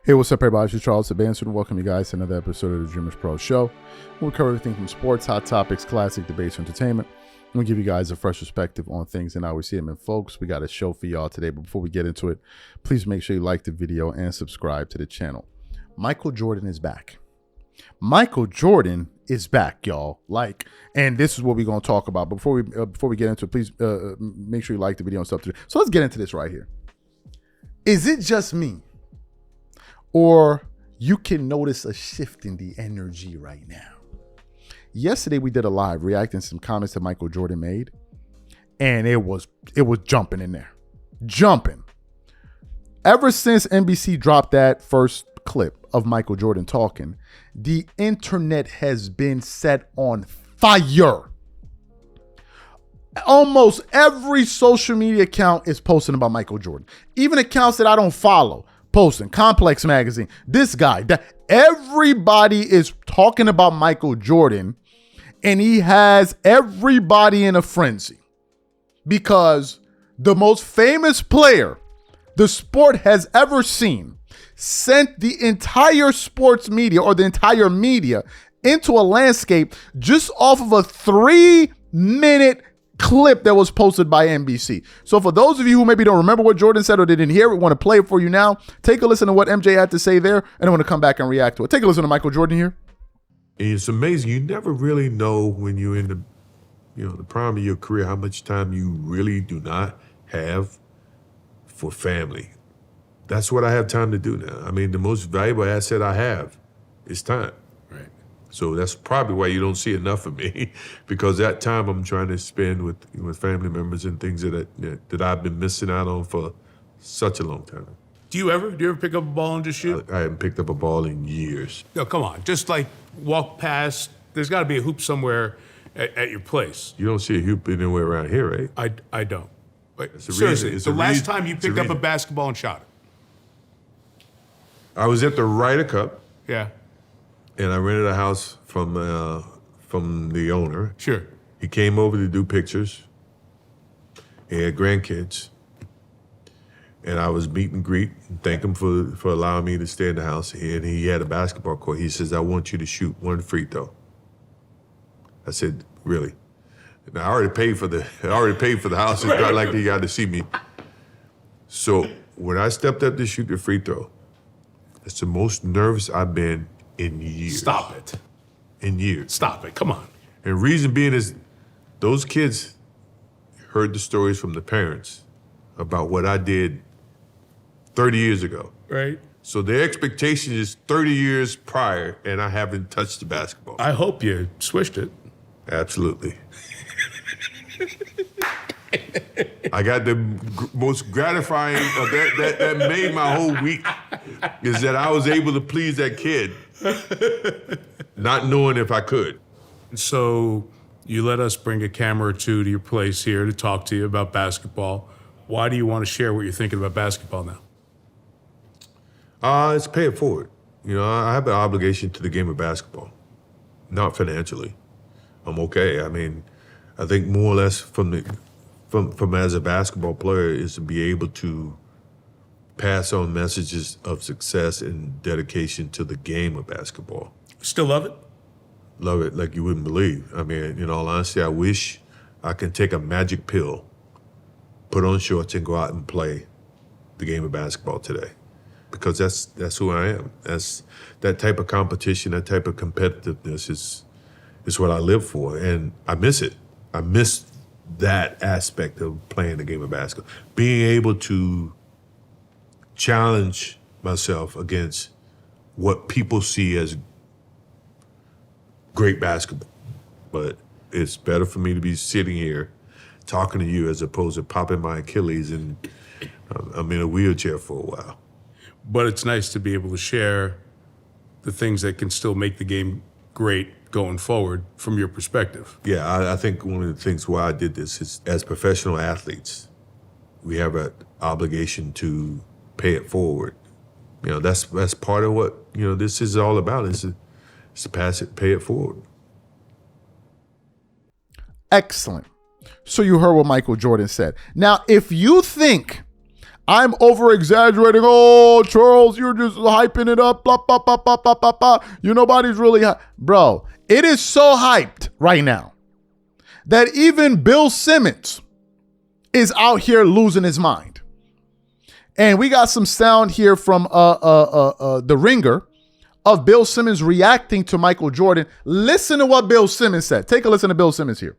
Hey, what's up, everybody? It's Charles Sebastian. Welcome you guys to another episode of the Dreamers Pro Show. We'll cover everything from sports, hot topics, classic debates, entertainment. We'll give you guys a fresh perspective on things and how we see them. And folks, we got a show for y'all today. But before we get into it, please make sure you like the video and subscribe to the channel. Michael Jordan is back. Michael Jordan is back, y'all. And this is what we're going to talk about. Before we get into it, please make sure you like the video and stuff today. So let's get into this right here. Is it just me? Or you can notice a shift in the energy right now. Yesterday we did a live reacting to some comments that Michael Jordan made, and it was jumping in there. Jumping. Ever since NBC dropped that first clip of Michael Jordan talking, the internet has been set on fire. Almost every social media account is posting about Michael Jordan. Even accounts that I don't follow. Posting Complex Magazine, this guy, that everybody is talking about Michael Jordan, and he has everybody in a frenzy because the most famous player the sport has ever seen sent the entire sports media or the entire media into a landscape just off of a 3-minute clip that was posted by NBC. So for those of you who maybe don't remember what Jordan said or didn't hear it, want to play it for you now, take a listen to what MJ had to say there, and I want to come back and react to it. Take a listen to Michael Jordan here. It's amazing. You never really know when you're in the prime of your career how much time you really do not have for family. That's what I have time to do now. I mean, the most valuable asset I have is time. Right. So that's probably why you don't see enough of me, because that time I'm trying to spend with family members and things that I've been missing out on for such a long time. Do you ever pick up a ball and just shoot? I haven't picked up a ball in years. No, come on. Just like walk past. There's got to be a hoop somewhere at your place. You don't see a hoop anywhere around here, right? I don't. Like, seriously, the last time you picked up a basketball and shot it? I was at the Ryder Cup. Yeah. And I rented a house from the owner. Sure. He came over to do pictures. He had grandkids. And I was meet and greet and thank him for allowing me to stay in the house. And he had a basketball court. He says, I want you to shoot one free throw. I said, really? And I already paid for the house. It's not like he got to see me. So when I stepped up to shoot the free throw, it's the most nervous I've been in years. Stop it. In years. Stop it. Come on. And reason being is those kids heard the stories from the parents about what I did 30 years ago. Right. So their expectation is 30 years prior, and I haven't touched the basketball. I hope you switched it. Absolutely. I got the most gratifying that made my whole week is that I was able to please that kid, not knowing if I could. So you let us bring a camera or two to your place here to talk to you about basketball. Why do you want to share what you're thinking about basketball now? It's pay it forward. I have an obligation to the game of basketball, not financially. I'm okay. I mean, I think more or less from as a basketball player is to be able to pass on messages of success and dedication to the game of basketball. Still love it? Love it like you wouldn't believe. I mean, in all honesty, I wish I could take a magic pill, put on shorts, and go out and play the game of basketball today. Because that's who I am. That's that type of competition, that type of competitiveness is what I live for, and I miss it. I miss that aspect of playing the game of basketball. Being able to challenge myself against what people see as great basketball. But it's better for me to be sitting here talking to you as opposed to popping my Achilles and I'm in a wheelchair for a while. But it's nice to be able to share the things that can still make the game great going forward from your perspective. Yeah, I think one of the things why I did this is as professional athletes, we have an obligation to pay it forward. That's part of what, this is all about is to pass it, pay it forward. Excellent. So you heard what Michael Jordan said. Now, if you think I'm over exaggerating. Oh, Charles, you're just hyping it up. Blah, blah, blah, blah, blah, blah, blah. Nobody's really bro, it is so hyped right now that even Bill Simmons is out here losing his mind. And we got some sound here from the Ringer of Bill Simmons reacting to Michael Jordan. Listen to what Bill Simmons said. Take a listen to Bill Simmons here.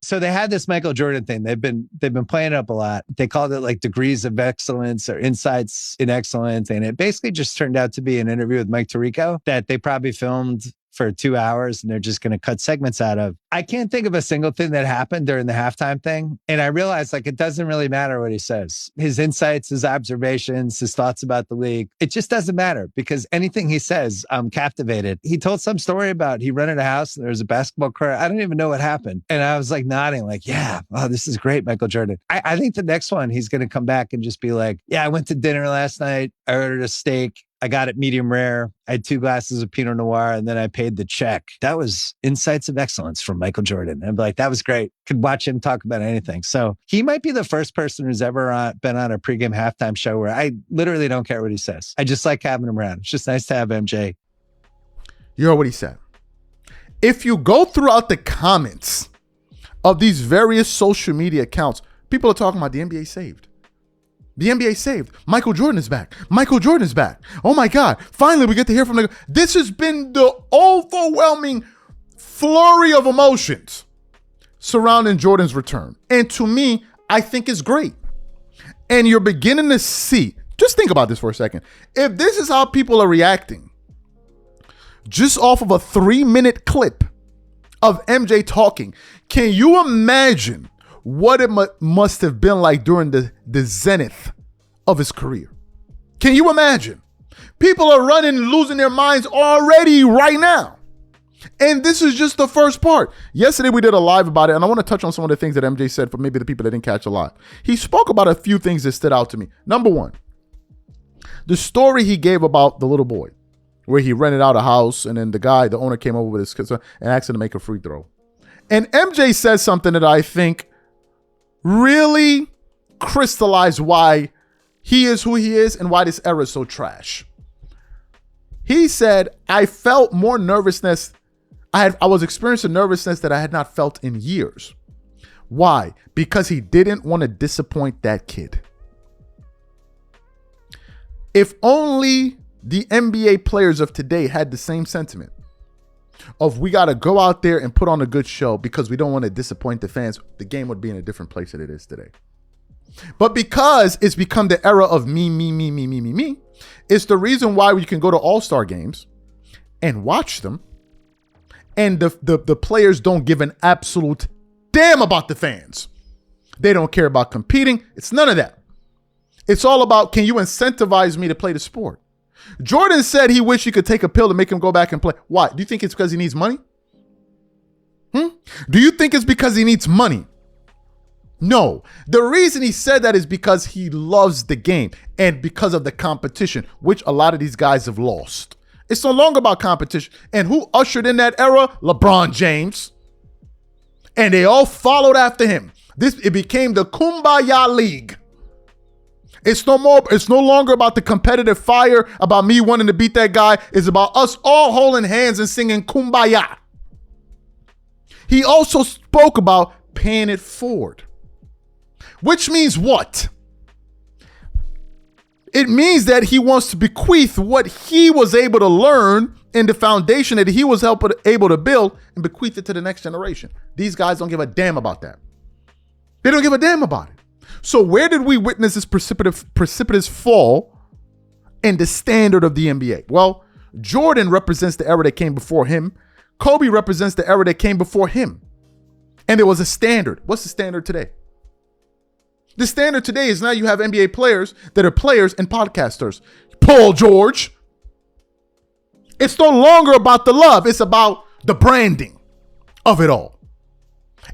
So they had this Michael Jordan thing. They've been playing it up a lot. They called it like degrees of excellence or insights in excellence. And it basically just turned out to be an interview with Mike Tirico that they probably filmed for 2 hours and they're just going to cut segments out of. I can't think of a single thing that happened during the halftime thing. And I realized like, it doesn't really matter what he says. His insights, his observations, his thoughts about the league. It just doesn't matter because anything he says, I'm captivated. He told some story about he rented a house and there was a basketball court. I don't even know what happened. And I was like nodding like, yeah, oh, this is great, Michael Jordan. I think the next one, he's going to come back and just be like, yeah, I went to dinner last night. I ordered a steak. I got it medium rare. I had 2 glasses of Pinot Noir and then I paid the check. That was insights of excellence from Michael Jordan. And like, that was great. Could watch him talk about anything. So he might be the first person who's ever been on a pregame halftime show where I literally don't care what he says. I just like having him around. It's just nice to have MJ. You heard what he said. If you go throughout the comments of these various social media accounts, people are talking about the NBA saved. The NBA saved. Michael Jordan is back. Michael Jordan is back. Oh my God. Finally, we get to hear from the... This has been the overwhelming flurry of emotions surrounding Jordan's return. And to me, I think it's great. And you're beginning to see... Just think about this for a second. If this is how people are reacting, just off of a 3-minute clip of MJ talking, can you imagine what it must have been like during the zenith of his career? Can you imagine? People are running, losing their minds already right now. And this is just the first part. Yesterday we did a live about it, and I want to touch on some of the things that MJ said for maybe the people that didn't catch a lot. He spoke about a few things that stood out to me. Number one, the story he gave about the little boy, where he rented out a house, and then the owner came over with his kids and asked him to make a free throw. And MJ said something that I think really crystallized why he is who he is and why this era is so trash. He said, I felt more nervousness. I was experiencing nervousness that I had not felt in years. Why? Because he didn't want to disappoint that kid. If only the NBA players of today had the same sentiment of we got to go out there and put on a good show because we don't want to disappoint the fans, the game would be in a different place than it is today. But because it's become the era of me, it's the reason why we can go to all-star games and watch them, and the players don't give an absolute damn about the fans. They don't care about competing. It's none of that. It's all about, can you incentivize me to play the sport? Jordan said he wished he could take a pill to make him go back and play. Why? Do you think it's because he needs money? Do you think it's because he needs money? No. The reason he said that is because he loves the game and because of the competition, which a lot of these guys have lost. It's no longer about competition. And who ushered in that era? LeBron James. And they all followed after him. It became the Kumbaya League. It's no longer about the competitive fire, about me wanting to beat that guy. It's about us all holding hands and singing Kumbaya. He also spoke about paying it forward, which means what? It means that he wants to bequeath what he was able to learn in the foundation that he was able to build and bequeath it to the next generation. These guys don't give a damn about that. They don't give a damn about it. So where did we witness this precipitous fall in the standard of the NBA? Well, Jordan represents the era that came before him. Kobe represents the era that came before him. And there was a standard. What's the standard today? The standard today is now you have NBA players that are players and podcasters. Paul George. It's no longer about the love. It's about the branding of it all.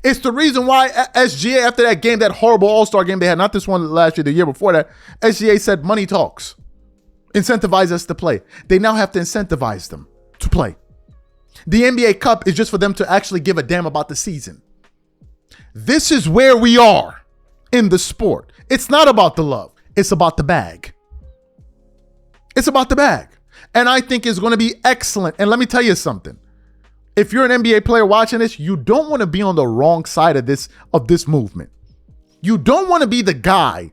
It's the reason why SGA, after that game, that horrible all-star game they had, not this one last year, the year before that, SGA said money talks. Incentivize us to play. They now have to incentivize them to play. The NBA Cup is just for them to actually give a damn about the season. This is where we are in the sport. It's not about the love. It's about the bag. It's about the bag. And I think it's going to be excellent. And let me tell you something. If you're an NBA player watching this, you don't want to be on the wrong side of this movement. You don't want to be the guy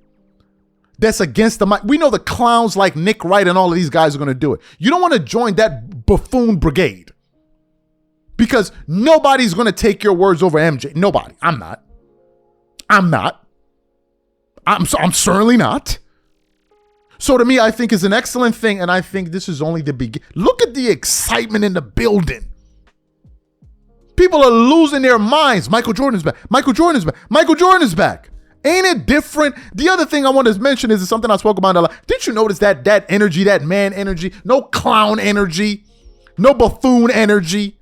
that's against the mic. We know the clowns like Nick Wright and all of these guys are going to do it. You don't want to join that buffoon brigade because nobody's going to take your words over MJ. Nobody. I'm not. I'm certainly not. So to me, I think it's an excellent thing, and I think this is only the beginning. Look at the excitement in the building. People are losing their minds. Michael Jordan's back. Michael Jordan's back. Michael Jordan is back. Ain't it different? The other thing I want to mention is something I spoke about a lot. Didn't you notice that energy, that man energy, no clown energy, no buffoon energy,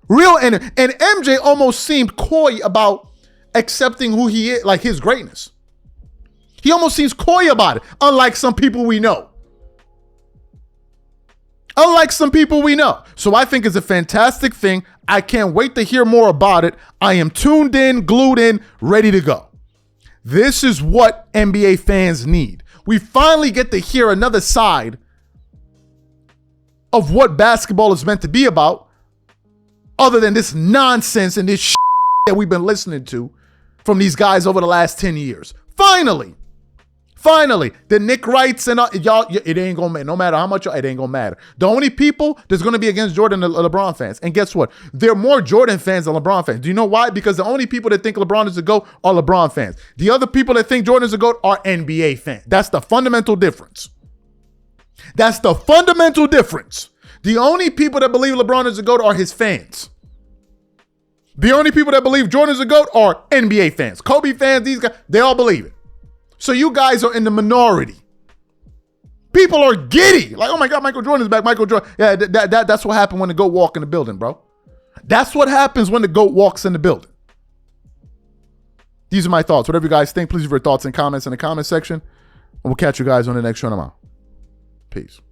real energy. And MJ almost seemed coy about accepting who he is, like his greatness. He almost seems coy about it, unlike some people we know. So I think it's a fantastic thing. I can't wait to hear more about it. I am tuned in, glued in, ready to go. This is what NBA fans need. We finally get to hear another side of what basketball is meant to be about, other than this nonsense and this shit that we've been listening to from these guys over the last 10 years. Finally, the Nick Wrights and y'all, it ain't gonna matter. No matter how much, it ain't gonna matter. The only people that's gonna be against Jordan are LeBron fans. And guess what? They're more Jordan fans than LeBron fans. Do you know why? Because the only people that think LeBron is a GOAT are LeBron fans. The other people that think Jordan is a GOAT are NBA fans. That's the fundamental difference. The only people that believe LeBron is a GOAT are his fans. The only people that believe Jordan is a GOAT are NBA fans. Kobe fans, these guys, they all believe it. So you guys are in the minority. People are giddy. Like, oh my God, Michael Jordan's back. Michael Jordan. Yeah, that's what happened when the GOAT walk in the building, bro. That's what happens when the GOAT walks in the building. These are my thoughts. Whatever you guys think, please leave your thoughts and comments in the comment section. And we'll catch you guys on the next show tomorrow. Peace.